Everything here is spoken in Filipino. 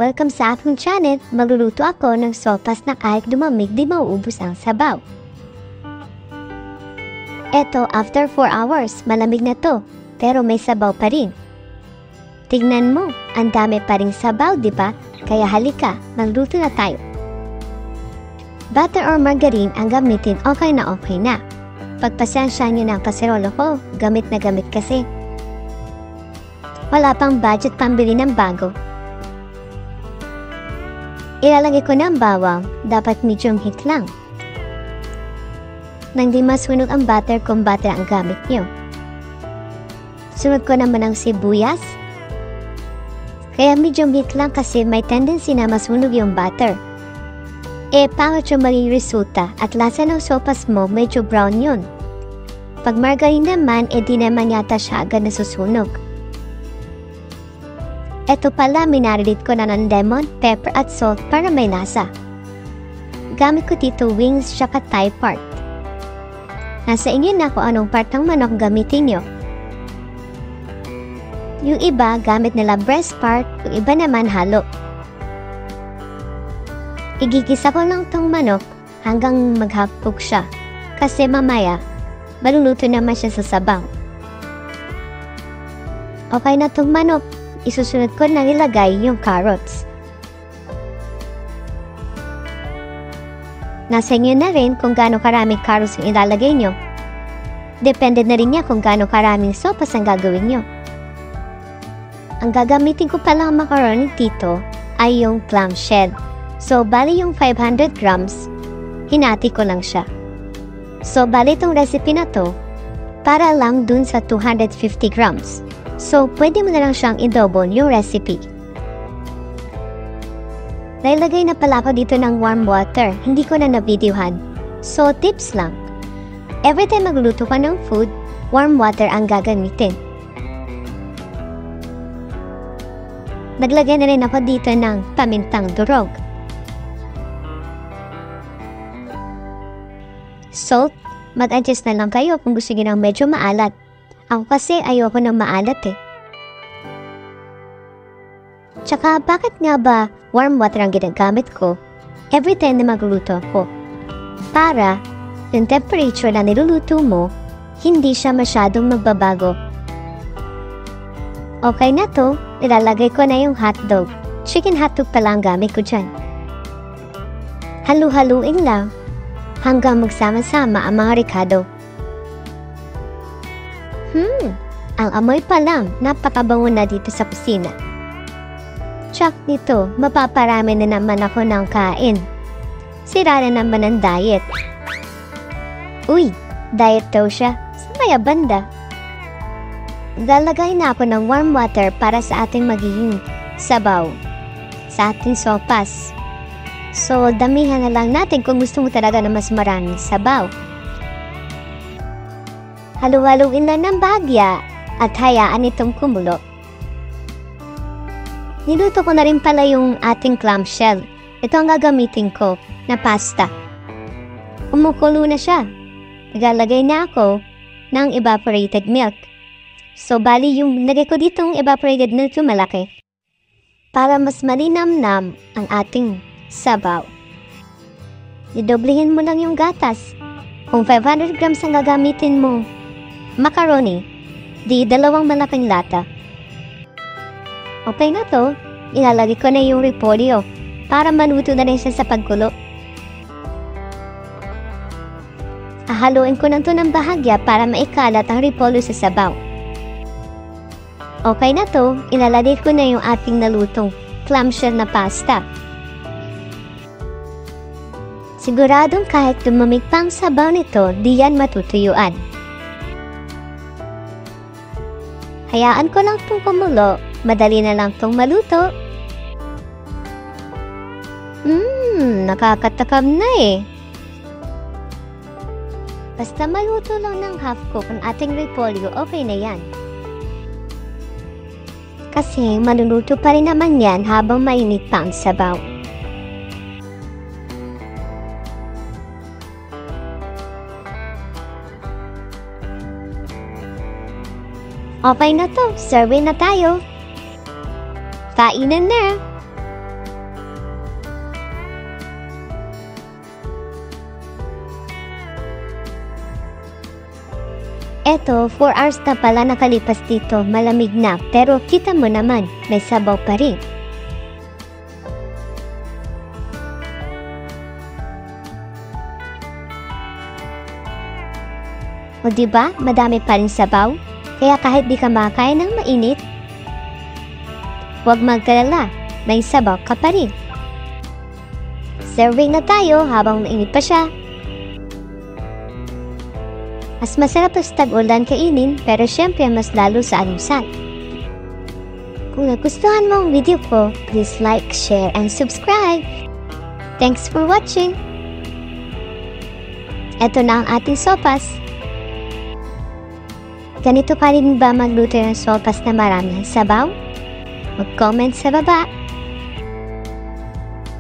Welcome sa aking channel. Magluluto ako ng sopas na kahit lumamig di mauubos ang sabaw. Eto, after 4 hours, malamig na to, pero may sabaw pa rin. Tignan mo, ang dami pa ring sabaw, di ba? Kaya halika, magluto na tayo. Butter or margarine ang gamitin, okay na okay na. Pagpasensya nyo ng kaserola ko, gamit na gamit kasi. Wala pang budget pambili ng bago. Ilalagay ko ng bawang, dapat medium heat lang. Nang di masunog ang butter kung butter ang gamit nyo. Sunod ko naman ang sibuyas. Kaya medium heat lang kasi may tendency na masunog yung butter. Pangit yung maging resulta at lasa ng sopas mo medyo brown yun. Pag margarine naman, di naman yata siya agad nasusunog. Eto pala, minarinate ko na ng lemon, pepper at salt para may lasa. Gamit ko dito wings tsaka thigh part. Nasa inyo na kung anong part ng manok gamitin nyo. Yung iba, gamit nila breast part, yung iba naman halo. Igigisa ko lang tong manok hanggang maghapog siya. Kasi mamaya, maluluto naman siya sa sabaw. Okay na tong manok. Isusunod ko na nilagay yung carrots. Nasa inyo na rin kung gaano karaming carrots yung ilalagay nyo. Depende na rin niya kung gaano karaming sopas ang gagawin nyo. Ang gagamitin ko palang macaroni dito ay yung clamshell. So, bali yung 500 grams, hinati ko lang siya. So, bali itong recipe na to, para lang dun sa 250 grams. So, pwede mo na lang siyang i-double yung recipe. Nailagay na pala ako dito ng warm water. Hindi ko na na-videohan. So, tips lang. Every time magluluto ka ng food, warm water ang gagamitin. Naglagay na rin ako dito ng pamintang durog. Salt, mag-adjust na lang kayo kung gusto nyo ng medyo maalat. Ako kasi ayoko ng maalat eh. Tsaka bakit nga ba warm water ang ginagamit ko every time na magluluto ako? Para yung temperature na niluluto mo, hindi siya masyadong magbabago. Okay na to, ilalagay ko na yung hotdog. Chicken hotdog pala ang gamit ko dyan. Halu-haluin lang hanggang magsama-sama ang mga ricado. Ang amoy pa lang, napakabango na dito sa kusina. Tsak nito, mapaparami na naman ako ng kain. Sira na naman ang diet. Uy, diet daw siya. Sa maya banda. Lalagay na ako ng warm water para sa ating magiging sabaw. Sa ating sopas. So, damihan na lang natin kung gusto mo talaga na mas maraming sabaw. Halu-haluin lang ng bahagya at hayaan itong kumulo. Niluto ko na rin pala yung ating clamshell. Ito ang gagamitin ko na pasta. Kumukulo na siya. Nagalagay na ako ng evaporated milk. So, bali yung nagay ko ditong evaporated milk yung malaki. Para mas malinamnam ang ating sabaw. Idoblehin mo lang yung gatas. Kung 500 grams ang gagamitin mo, macaroni, di 2 malaking lata. Okay na to, ilalagay ko na yung repolyo para maluto na rin siya sa pagkulo. Haluin ko na to ng bahagya para maikalat ang repolyo sa sabaw. Okay na to, ilalagay ko na yung ating nalutong clamshell na pasta. Siguradong kahit lumamig pa ang sabaw nito, di yan matutuyuan. Hayaan ko lang itong kumulo, madali na lang itong maluto. Nakakatakam na eh. Basta maluto lang ng half cook ang ating repolyo, okay na yan. Kasi maluluto pa rin naman yan habang mainit pa ang sabaw. Okay na to, serving na tayo. Kainan na! Eto, 4 hours na pala nakalipas dito, malamig na, pero kita mo naman, may sabaw pa rin. O diba, madami pa rin sabaw? Kaya kahit di ka makain ng mainit, huwag magkalala, may sabaw ka pa rin. Serving na tayo habang mainit pa siya. Mas masarap sa tag-ulan kainin, pero syempre mas lalo sa almusal. Kung nagustuhan mo ang video ko, please like, share, and subscribe. Thanks for watching! Ito na ang ating sopas. Ganito pa rin ba magluto ng sopas na maraming sabaw? Mag-comment sa baba.